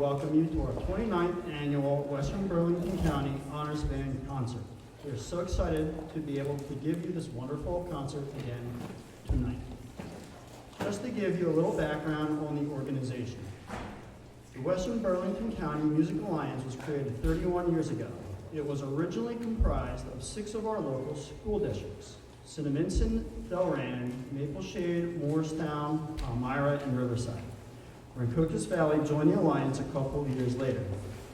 welcome you to our 29th annual Western Burlington County Honors Band Concert. We are so excited to be able to give you this wonderful concert again tonight. Just to give you a little background on the organization. The Western Burlington County Music Alliance was created 31 years ago. It was originally comprised of 6 of our local school districts: Cinnaminson, Delran, Maple Shade, Moorestown, Palmyra, and Riverside. Rancocas Valley joined the Alliance a couple of years later.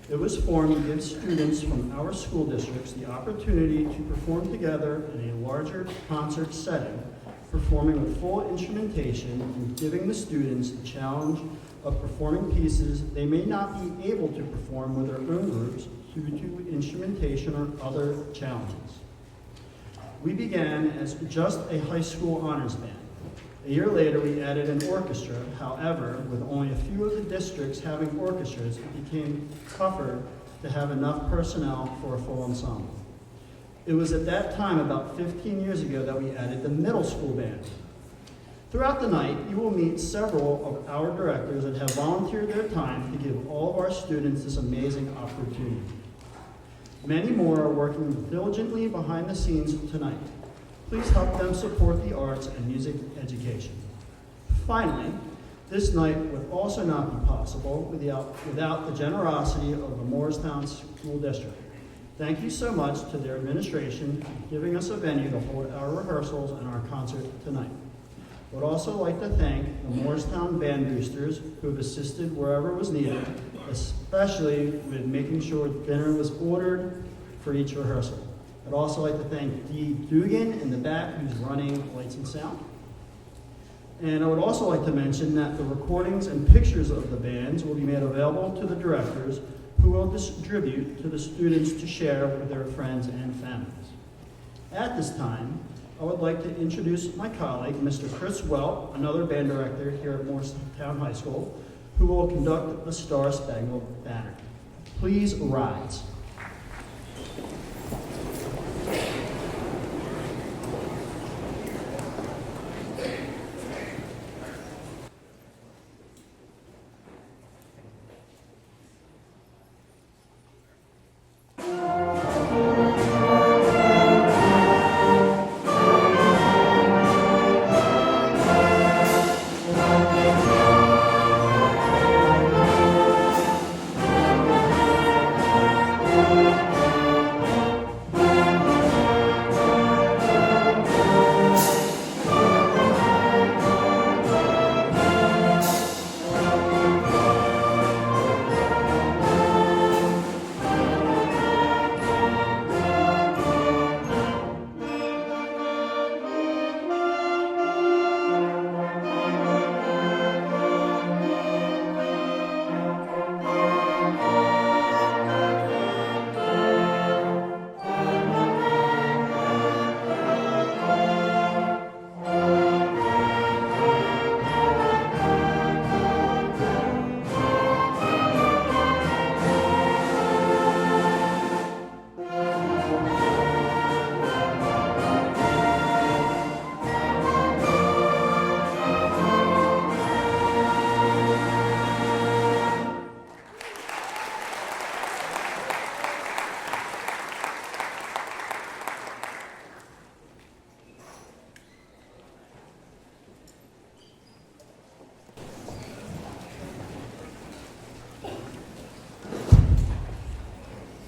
It was formed to give students from our school districts the opportunity to perform together in a larger concert setting, performing with full instrumentation and giving the students the challenge of performing pieces they may not be able to perform with their own groups due to instrumentation or other challenges. We began as just a high school honors band. A year later, we added an orchestra. However, with only a few of the districts having orchestras, it became tougher to have enough personnel for a full ensemble. It was at that time, about 15 years ago, that we added the middle school band. Throughout the night, you will meet several of our directors that have volunteered their time to give all of our students this amazing opportunity. Many more are working diligently behind the scenes tonight. Please help them support the arts and music education. Finally, this night would also not be possible without the generosity of the Moorestown School District. Thank you so much to their administration for giving us a venue to hold our rehearsals and our concert tonight. I would also like to thank the Moorestown band boosters who have assisted wherever was needed, especially with making sure dinner was ordered for each rehearsal. I'd also like to thank Dee Dugan in the back, who's running lights and sound. And I would also like to mention that the recordings and pictures of the bands will be made available to the directors, who will distribute to the students to share with their friends and families. At this time, I would like to introduce my colleague, Mr. Chris Welp, another band director here at Moorestown High School, who will conduct the Star Spangled Banner. Please rise.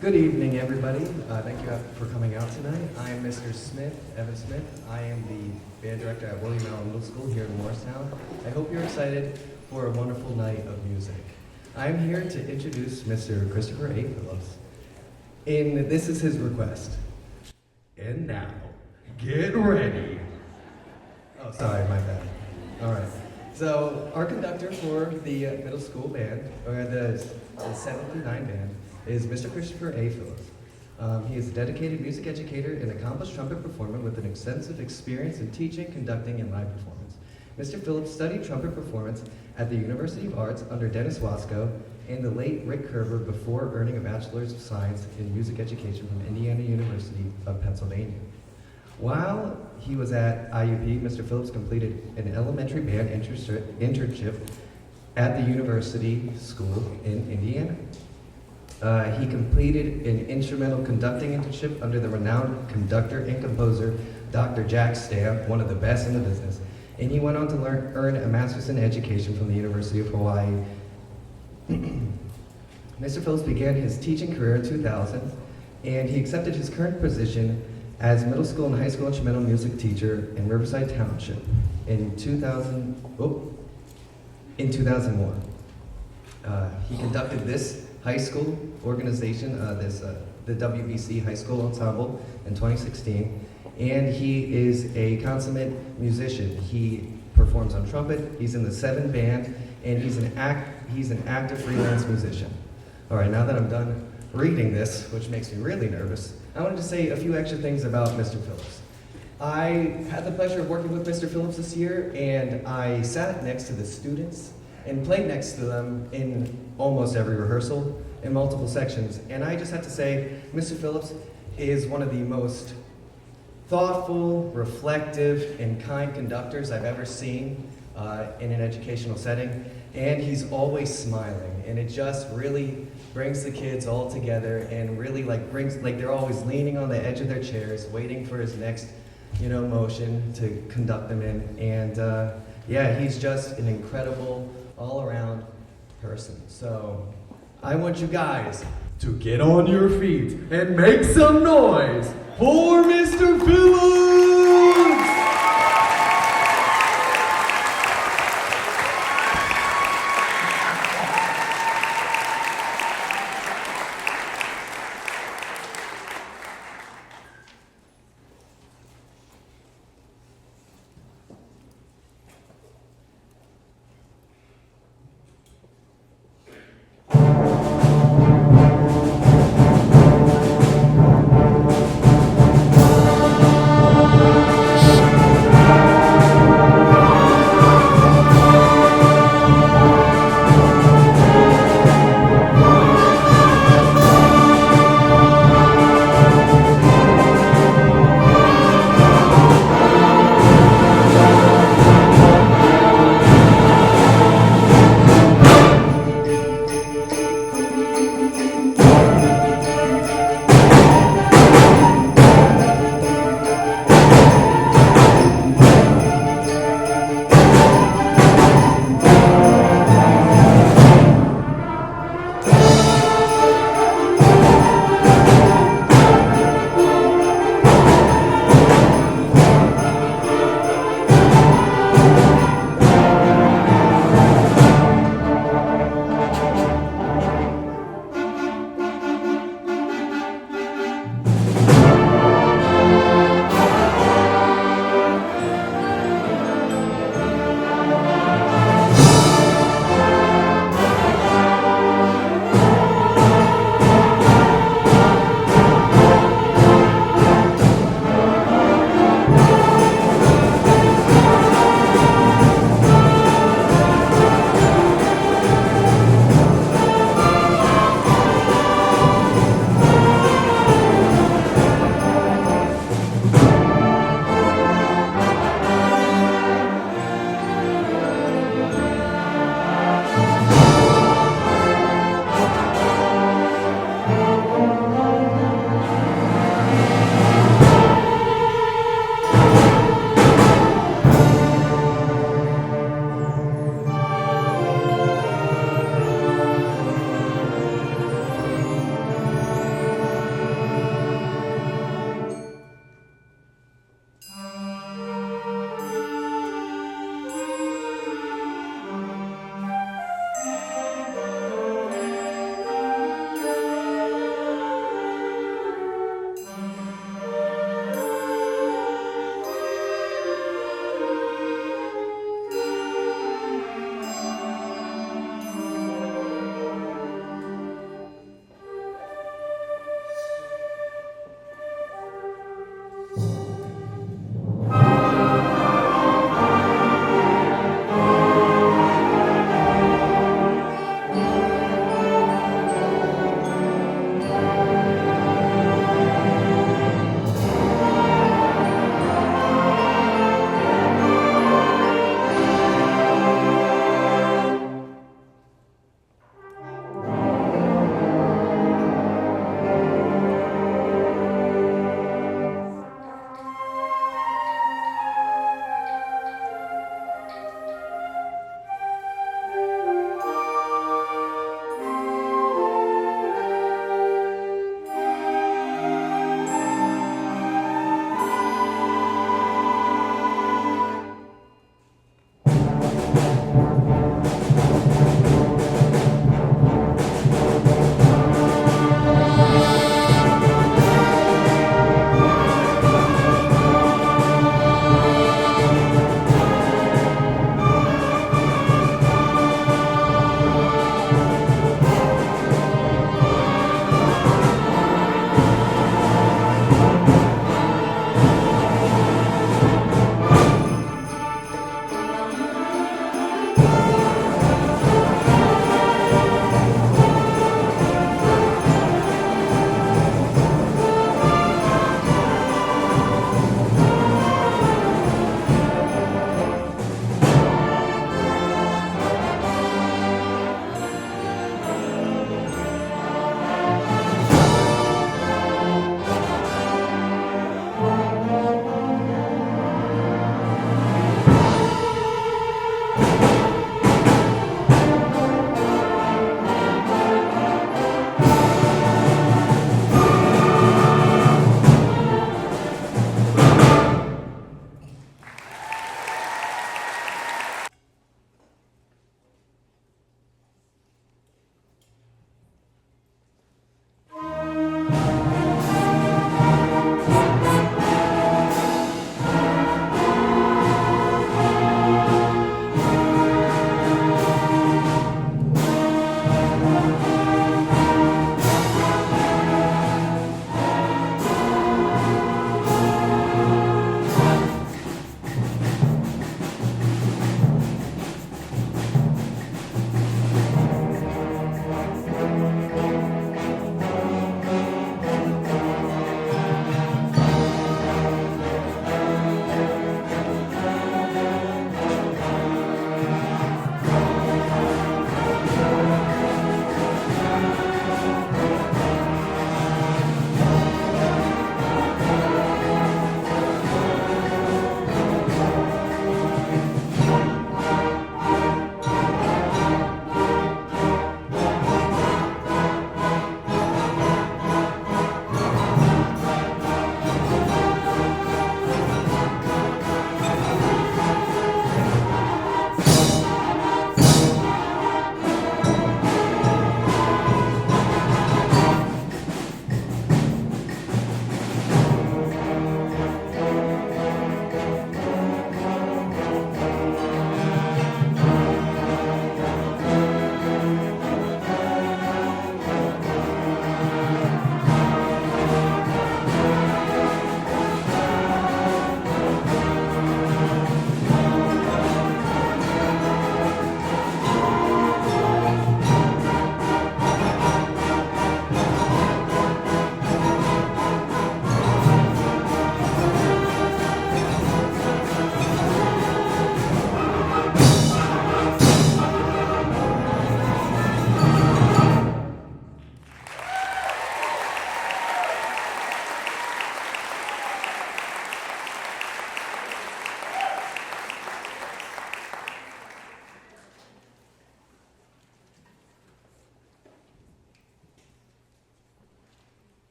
Good evening, everybody. Thank you for coming out tonight. I am Mr. Smith, Evan Smith. I am the band director at William Allen Middle School here in Moorestown. I hope you're excited for a wonderful night of music. I'm here to introduce Mr. Christopher A. Phillips, and this is his request. And now, get ready. Oh, sorry, my bad. All right. So, our conductor for the middle school band, or the 7 through 9 band, is Mr. Christopher A. Phillips. He is a dedicated music educator and accomplished trumpet performer with an extensive experience in teaching, conducting, and live performance. Mr. Phillips studied trumpet performance at the University of Arts under Dennis Wasco and the late Rick Kerber before earning a Bachelor's of Science in Music Education from Indiana University of Pennsylvania. While he was at IUP, Mr. Phillips completed an elementary band internship at the University School in Indiana. He completed an instrumental conducting internship under the renowned conductor and composer Dr. Jack Stamp, one of the best in the business, and he went on to earn a master's in education from the University of Hawaii. Mr. Phillips began his teaching career in 2000, and he accepted his current position as middle school and high school instrumental music teacher in Riverside Township in 2001. He conducted this high school organization, the WBC High School Ensemble in 2016, and he is a consummate musician. He performs on trumpet, he's in the 7 band, and he's an active freelance musician. All right, now that I'm done reading this, which makes me really nervous, I wanted to say a few extra things about Mr. Phillips. I had the pleasure of working with Mr. Phillips this year, and I sat next to the students and played next to them in almost every rehearsal in multiple sections. And I just have to say, Mr. Phillips is one of the most thoughtful, reflective, and kind conductors I've ever seen in an educational setting. And he's always smiling, and it just really brings the kids all together and really they're always leaning on the edge of their chairs, waiting for his next, motion to conduct them in. And yeah, he's just an incredible all-around person. So I want you guys to get on your feet and make some noise for Mr. Phillips!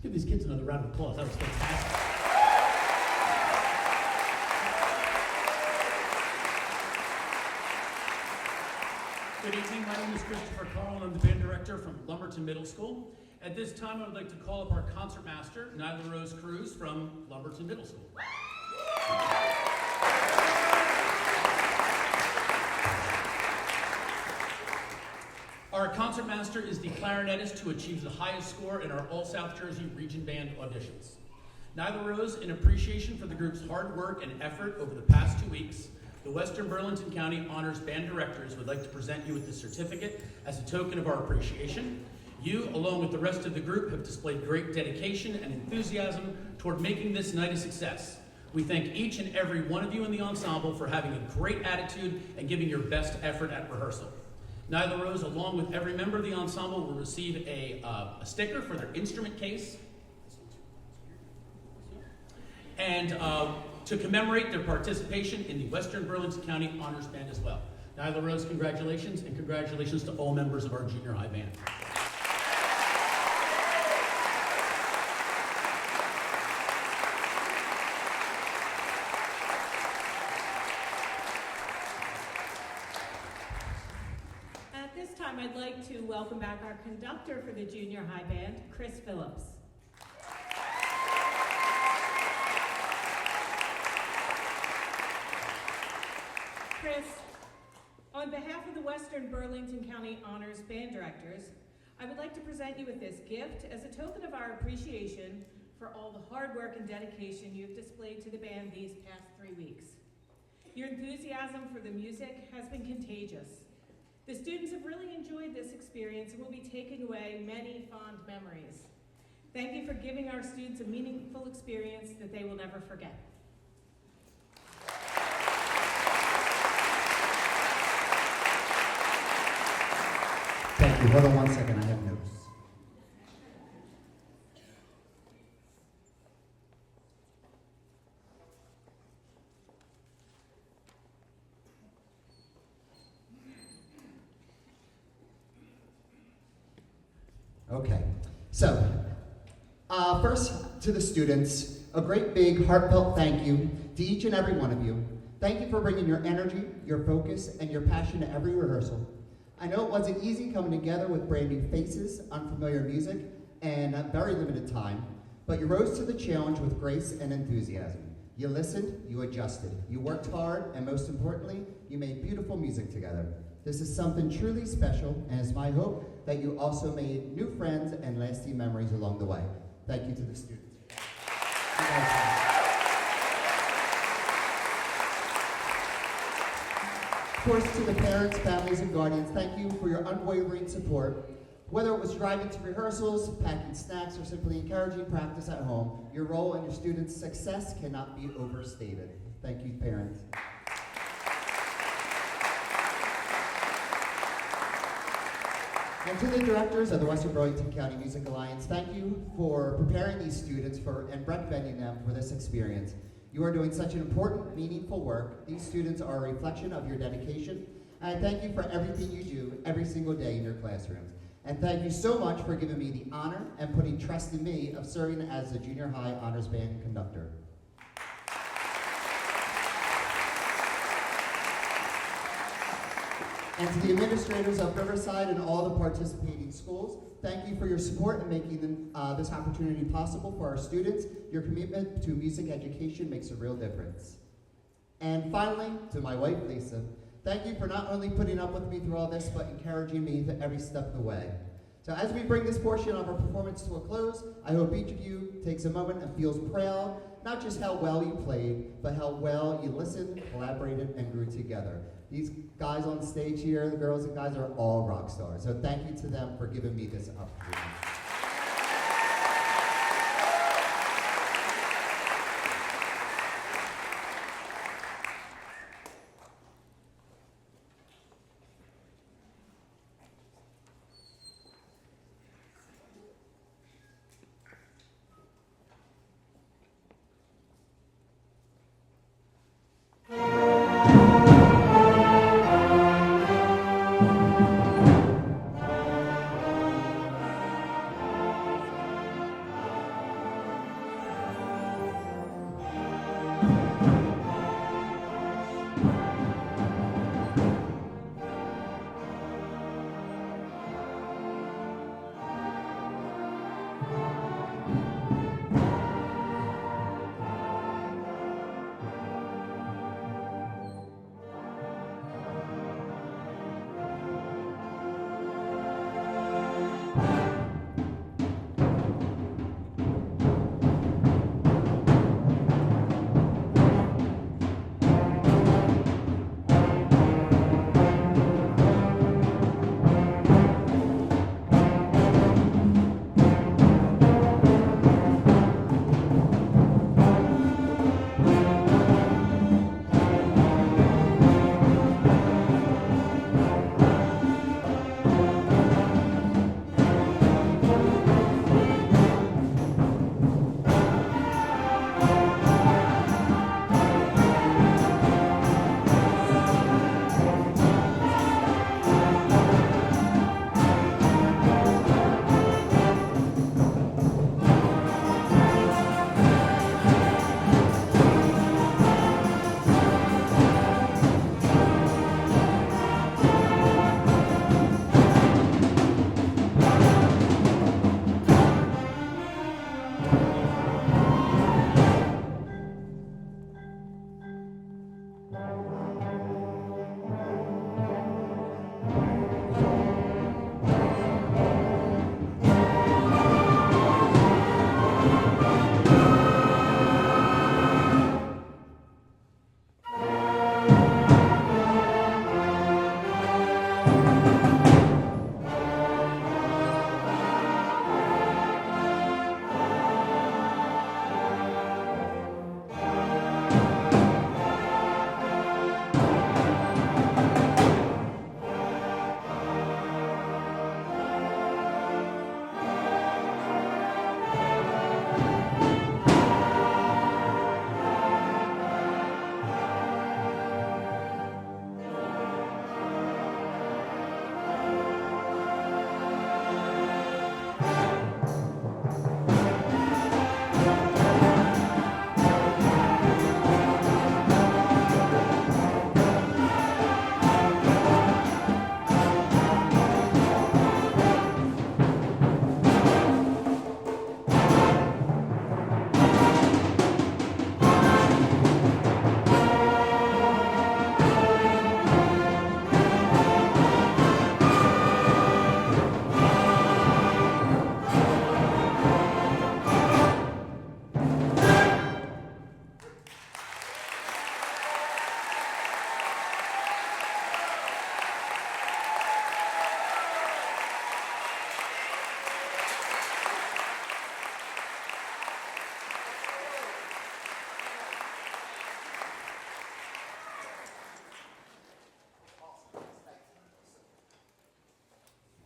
Give these kids another round of applause. That was fantastic. Good evening. My name is Christopher Carl, and I'm the band director from Lumberton Middle School. At this time, I would like to call up our concertmaster, Nyla Rose Cruz from Lumberton Middle School. Our concertmaster is the clarinetist who achieves the highest score in our All South Jersey Region Band auditions. Nyla Rose, in appreciation for the group's hard work and effort over the past 2 weeks, the Western Burlington County Honors Band Directors would like to present you with this certificate as a token of our appreciation. You, along with the rest of the group, have displayed great dedication and enthusiasm toward making this night a success. We thank each and every one of you in the ensemble for having a great attitude and giving your best effort at rehearsal. Nyla Rose, along with every member of the ensemble, will receive a sticker for their instrument case and to commemorate their participation in the Western Burlington County Honors Band as well. Nyla Rose, congratulations, and congratulations to all members of our junior high band. At this time, I'd like to welcome back our conductor for the junior high band, Chris Phillips. Chris, on behalf of the Western Burlington County Honors Band Directors, I would like to present you with this gift as a token of our appreciation for all the hard work and dedication you've displayed to the band these past 3 weeks. Your enthusiasm for the music has been contagious. The students have really enjoyed this experience and will be taking away many fond memories. Thank you for giving our students a meaningful experience that they will never forget. Thank you. Hold on 1 second. I have notes. Okay. So, first to the students, a great big heartfelt thank you to each and every one of you. Thank you for bringing your energy, your focus, and your passion to every rehearsal. I know it wasn't easy coming together with brand new faces, unfamiliar music, and a very limited time, but you rose to the challenge with grace and enthusiasm. You listened, you adjusted, you worked hard, and most importantly, you made beautiful music together. This is something truly special, and it's my hope that you also made new friends and lasting memories along the way. Thank you to the students. Of course, to the parents, families, and guardians, thank you for your unwavering support. Whether it was driving to rehearsals, packing snacks, or simply encouraging practice at home, your role in your students' success cannot be overstated. Thank you, parents. And to the directors of the Western Burlington County Music Alliance, thank you for preparing these students and recommending them for this experience. You are doing such an important, meaningful work. These students are a reflection of your dedication, and I thank you for everything you do every single day in your classrooms. And thank you so much for giving me the honor and putting trust in me of serving as the Junior High Honors Band conductor. And to the administrators of Riverside and all the participating schools, thank you for your support in making this opportunity possible for our students. Your commitment to music education makes a real difference. And finally, to my wife, Lisa, thank you for not only putting up with me through all this, but encouraging me every step of the way. So as we bring this portion of our performance to a close, I hope each of you takes a moment and feels proud, not just how well you played, but how well you listened, collaborated, and grew together. These guys on stage here, the girls and guys, are all rock stars. So thank you to them for giving me this opportunity.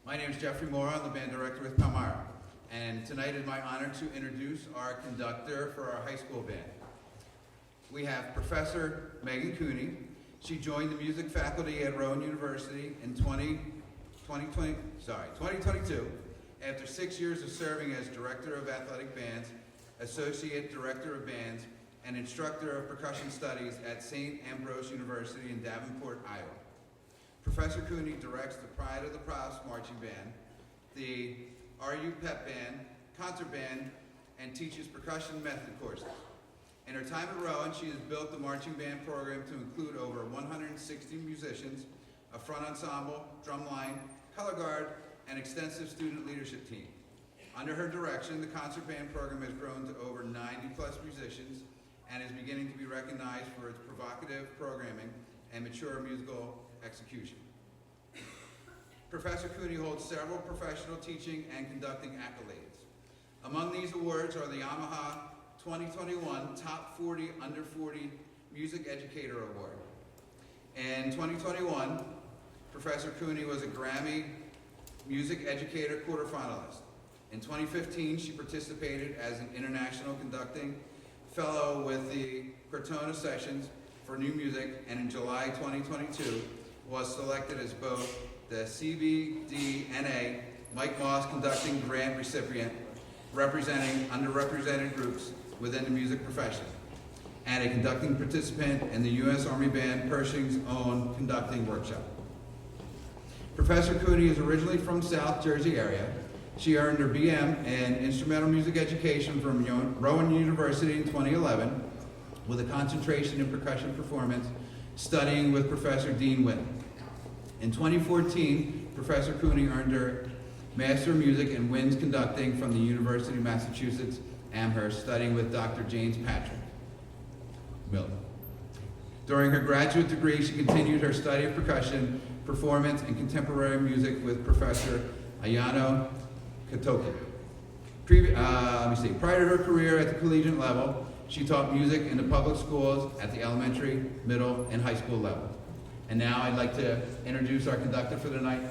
My name is Jeffrey Moore. I'm the band director with Palmyra. And tonight is my honor to introduce our conductor for our high school band. We have Professor Megan Cooney. She joined the music faculty at Rowan University in 2022 after 6 years of serving as Director of Athletic Bands, Associate Director of Bands, and Instructor of Percussion Studies at St. Ambrose University in Davenport, Iowa. Professor Cooney directs the Pride of the Proust Marching Band, the RU Pep Band, Concert Band, and teaches percussion method courses. In her time at Rowan, she has built the marching band program to include over 160 musicians, a front ensemble, drum line, color guard, and extensive student leadership team. Under her direction, the concert band program has grown to over 90+ musicians and is beginning to be recognized for its provocative programming and mature musical execution. Professor Cooney holds several professional teaching and conducting accolades. Among these awards are the Yamaha 2021 Top 40 Under 40 Music Educator Award. In 2021, Professor Cooney was a Grammy Music Educator quarterfinalist. In 2015, she participated as an International Conducting Fellow with the Cortona Sessions for New Music, and in July 2022 was selected as both the CBDNA Mike Moss Conducting Grant recipient, representing underrepresented groups within the music profession, and a conducting participant in the U.S. Army Band Pershing's own conducting workshop. Professor Cooney is originally from South Jersey area. She earned her BM in Instrumental Music Education from Rowan University in 2011 with a concentration in percussion performance, studying with Professor Dean Witten. In 2014, Professor Cooney earned her Master of Music in Winds Conducting from the University of Massachusetts, Amherst, studying with Dr. James Patrick Miller. During her graduate degree, she continued her study of percussion, performance, and contemporary music with Professor Ayano Katoki. Prior to her career at the collegiate level, she taught music in the public schools at the elementary, middle, and high school level. And now I'd like to introduce our conductor for the night,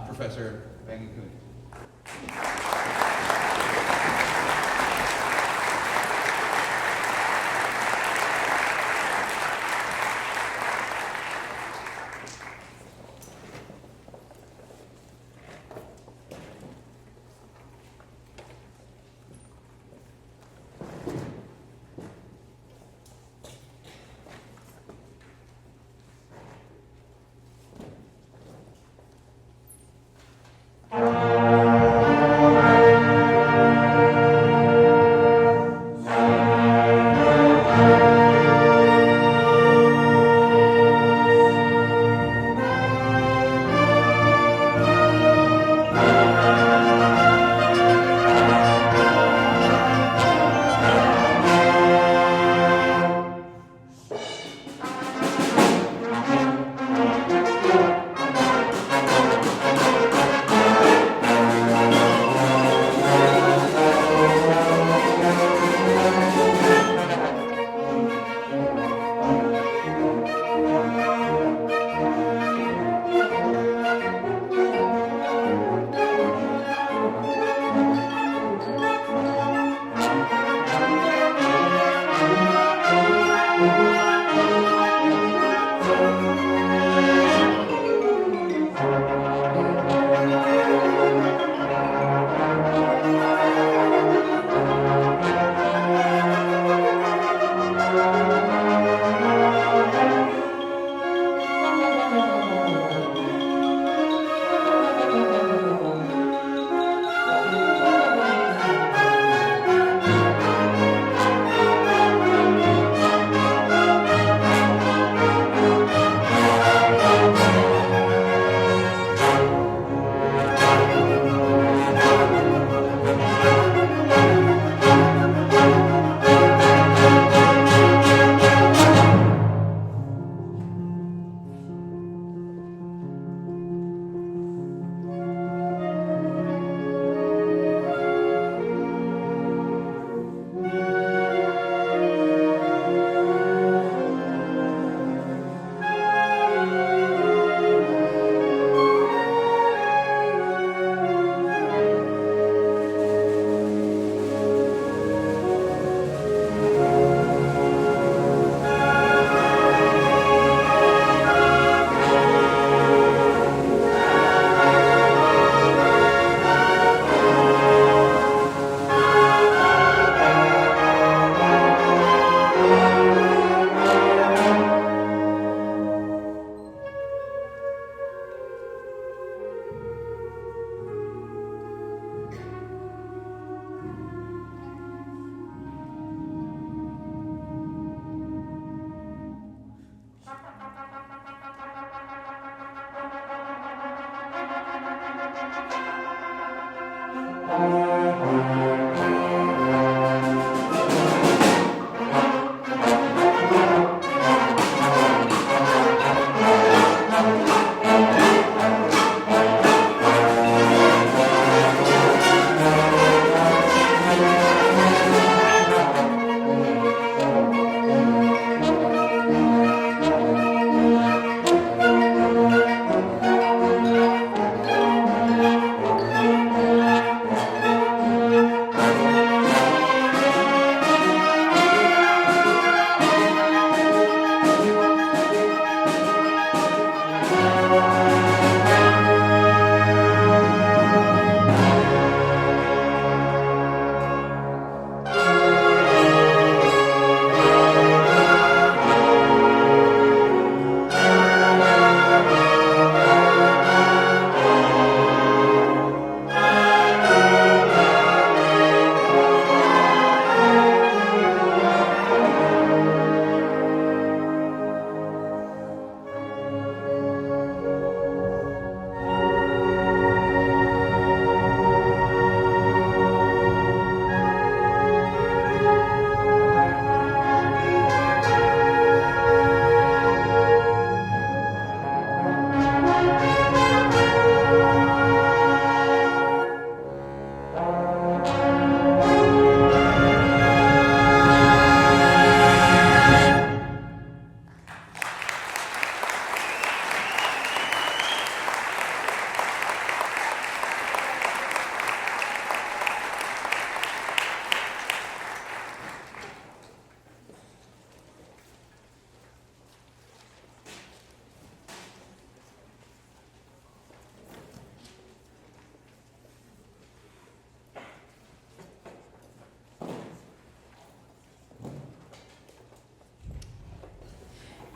Professor Megan Cooney.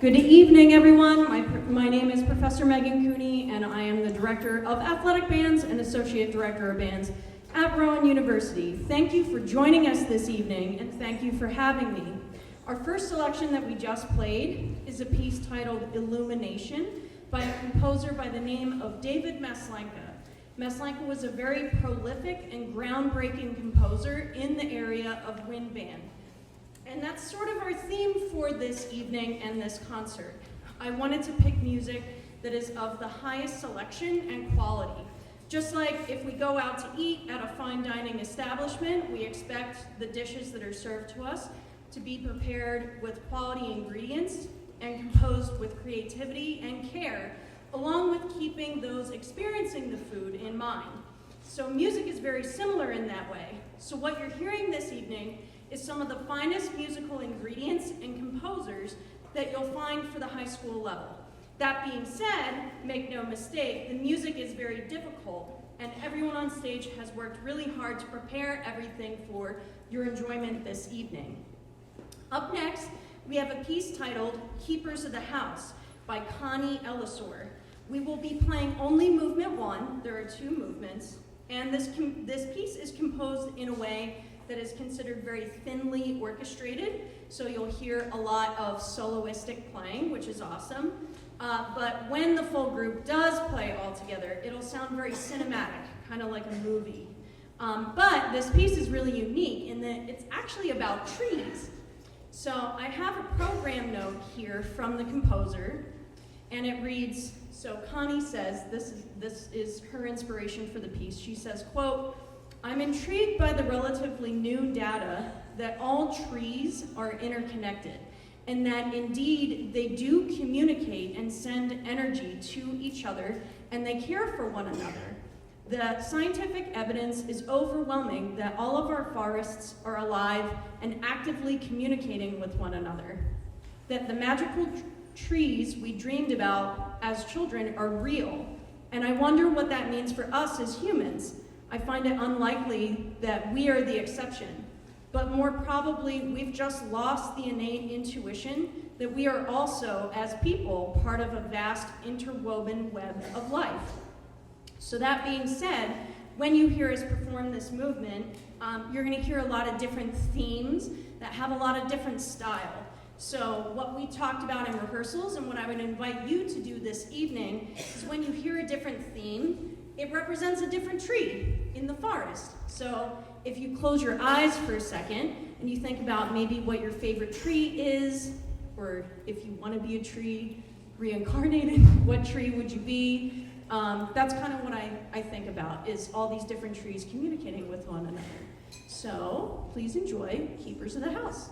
Good evening, everyone. My name is Professor Megan Cooney, and I am the Director of Athletic Bands and Associate Director of Bands at Rowan University. Thank you for joining us this evening, and thank you for having me. Our first selection that we just played is a piece titled Illumination by a composer by the name of David Maslanka. Maslanka was a very prolific and groundbreaking composer in the area of wind band. And that's sort of our theme for this evening and this concert. I wanted to pick music that is of the highest selection and quality. Just like if we go out to eat at a fine dining establishment, we expect the dishes that are served to us to be prepared with quality ingredients and composed with creativity and care, along with keeping those experiencing the food in mind. So music is very similar in that way. So what you're hearing this evening is some of the finest musical ingredients and composers that you'll find for the high school level. That being said, make no mistake, the music is very difficult, and everyone on stage has worked really hard to prepare everything for your enjoyment this evening. Up next, we have a piece titled Keepers of the House by Connie Ellisor. We will be playing only movement 1. There are 2 movements, and this piece is composed in a way that is considered very thinly orchestrated, so you'll hear a lot of soloistic playing, which is awesome. But when the full group does play all together, it'll sound very cinematic, kind of like a movie. But this piece is really unique in that it's actually about trees. So I have a program note here from the composer, and it reads, so Connie says, this is her inspiration for the piece. She says, quote, "I'm intrigued by the relatively new data that all trees are interconnected, and that indeed they do communicate and send energy to each other, and they care for one another. The scientific evidence is overwhelming that all of our forests are alive and actively communicating with one another, that the magical trees we dreamed about as children are real, and I wonder what that means for us as humans. I find it unlikely that we are the exception, but more probably we've just lost the innate intuition that we are also, as people, part of a vast interwoven web of life." So that being said, when you hear us perform this movement, you're going to hear a lot of different themes that have a lot of different style. So what we talked about in rehearsals and what I would invite you to do this evening is when you hear a different theme, it represents a different tree in the forest. So if you close your eyes for a second and you think about maybe what your favorite tree is, or if you want to be a tree reincarnated, what tree would you be? That's kind of what I think about, is all these different trees communicating with one another. So please enjoy Keepers of the House.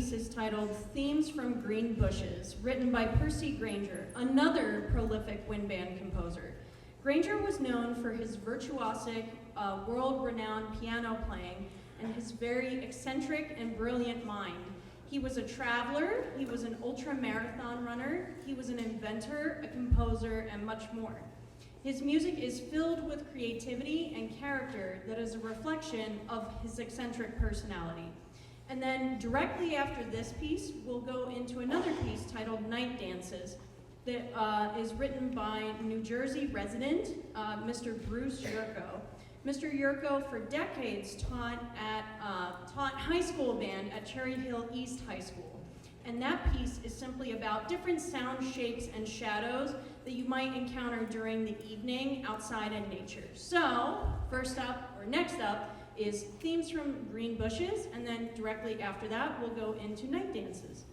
piece is titled Themes from Green Bushes, written by Percy Granger, another prolific wind band composer. Granger was known for his virtuosic, world-renowned piano playing and his very eccentric and brilliant mind. He was a traveler, he was an ultra-marathon runner, he was an inventor, a composer, and much more. His music is filled with creativity and character that is a reflection of his eccentric personality. And then directly after this piece, we'll go into another piece titled Night Dances that is written by New Jersey resident, Mr. Bruce Yurko. Mr. Yurko for decades taught high school band at Cherry Hill East High School. And that piece is simply about different sound shapes and shadows that you might encounter during the evening outside in nature. So, next up is Themes from Green Bushes, and then directly after that, we'll go into Night Dances.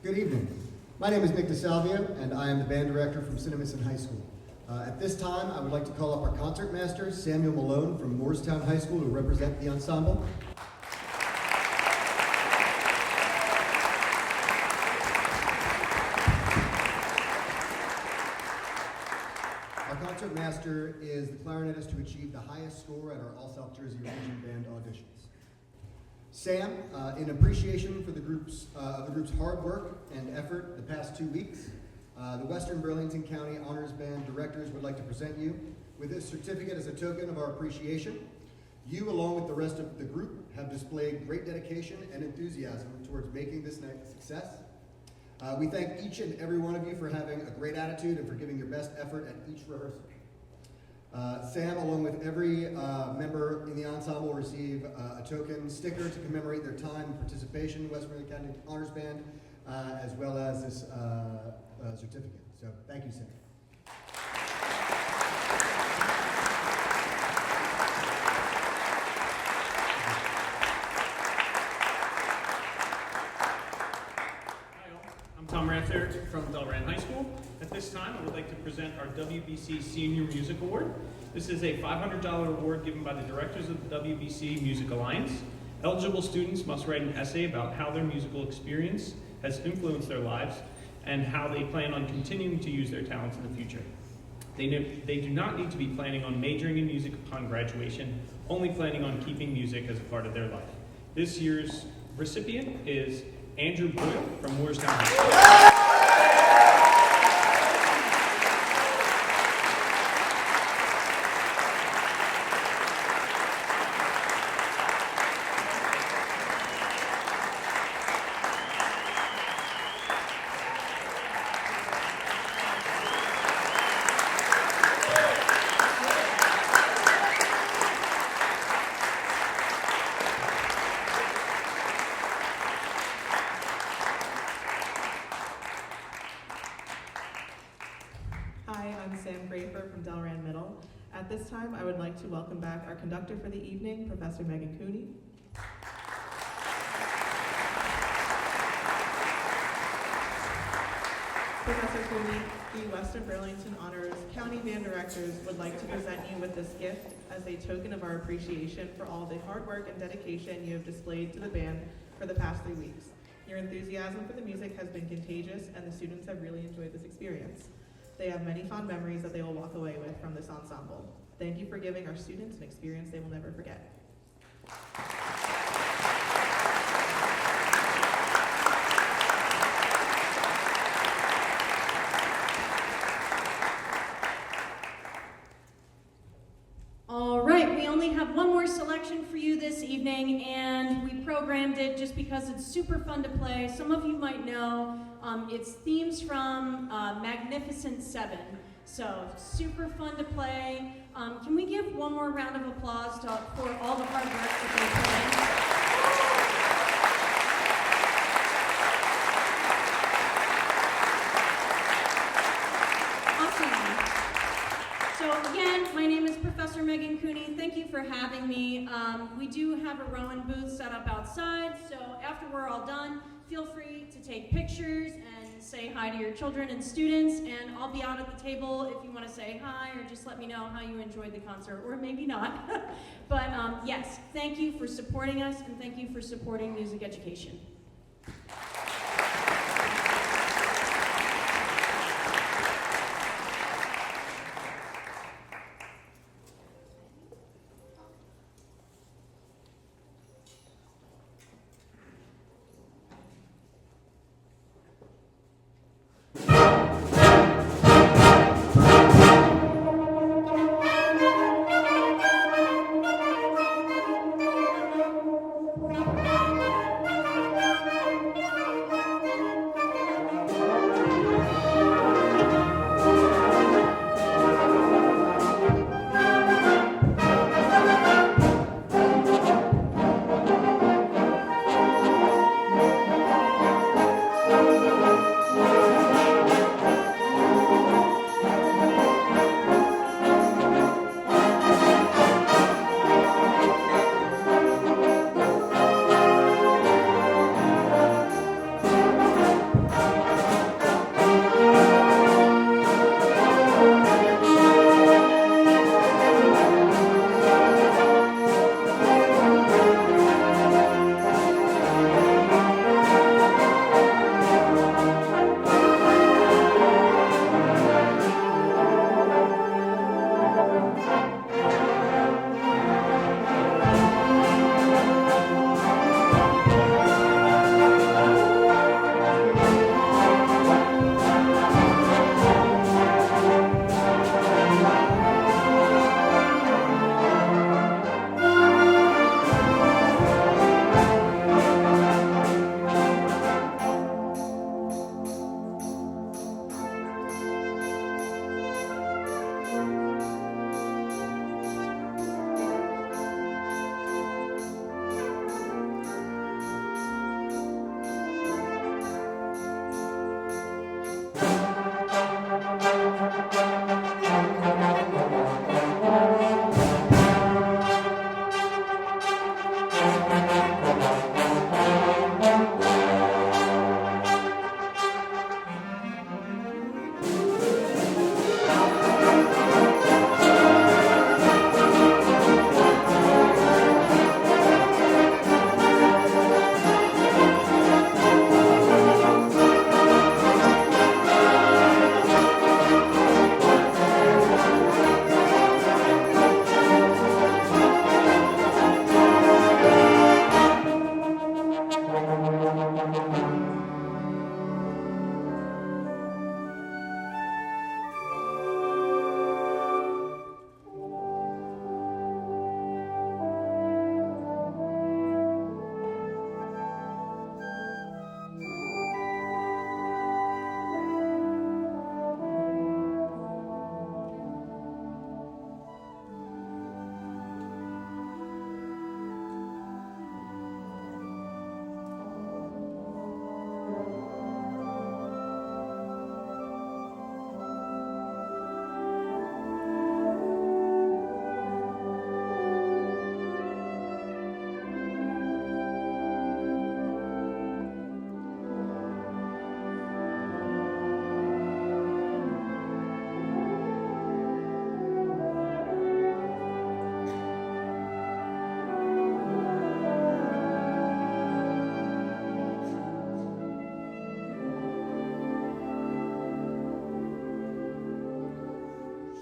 Good evening. My name is Nick DeSalvio, and I am the band director from Cinnaminson High School. At this time, I would like to call up our concertmaster, Samuel Malone from Moorestown High School, to represent the ensemble. Our concertmaster is the clarinetist who achieved the highest score at our All-South Jersey Region Band auditions. Sam, in appreciation for the group's hard work and effort the past 2 weeks, the Western Burlington County Honors Band directors would like to present you with this certificate as a token of our appreciation. You, along with the rest of the group, have displayed great dedication and enthusiasm towards making this night a success. We thank each and every one of you for having a great attitude and for giving your best effort at each rehearsal. Sam, along with every member in the ensemble, will receive a token sticker to commemorate their time and participation in Western Burlington County Honors Band, as well as this certificate. So, thank you, Sam. I'm Tom Rafter from Delran High School. At this time, I would like to present our WBC Senior Music Award. This is a $500 award given by the directors of the WBC Music Alliance. Eligible students must write an essay about how their musical experience has influenced their lives and how they plan on continuing to use their talents in the future. They do not need to be planning on majoring in music upon graduation, only planning on keeping music as a part of their life. This year's recipient is Andrew Boyle from Moorestown High School. From Delran Middle. At this time, I would like to welcome back our conductor for the evening, Professor Megan Cooney. Professor Cooney, the Western Burlington Honors County Band Directors would like to present you with this gift as a token of our appreciation for all the hard work and dedication you have displayed to the band for the past 3 weeks. Your enthusiasm for the music has been contagious, and the students have really enjoyed this experience. They have many fond memories that they will walk away with from this ensemble. Thank you for giving our students an experience they will never forget. All right, we only have one more selection for you this evening, and we programmed it just because it's super fun to play. Some of you might know it's themes from Magnificent Seven, so super fun to play. Can we give one more round of applause for all the hard work that they put in? Awesome. So again, my name is Professor Megan Cooney. Thank you for having me. We do have a Rowan booth set up outside, so after we're all done, feel free to take pictures and say hi to your children and students, and I'll be out at the table if you want to say hi or just let me know how you enjoyed the concert, or maybe not. But yes, thank you for supporting us, and thank you for supporting music education.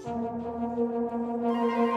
Thank you.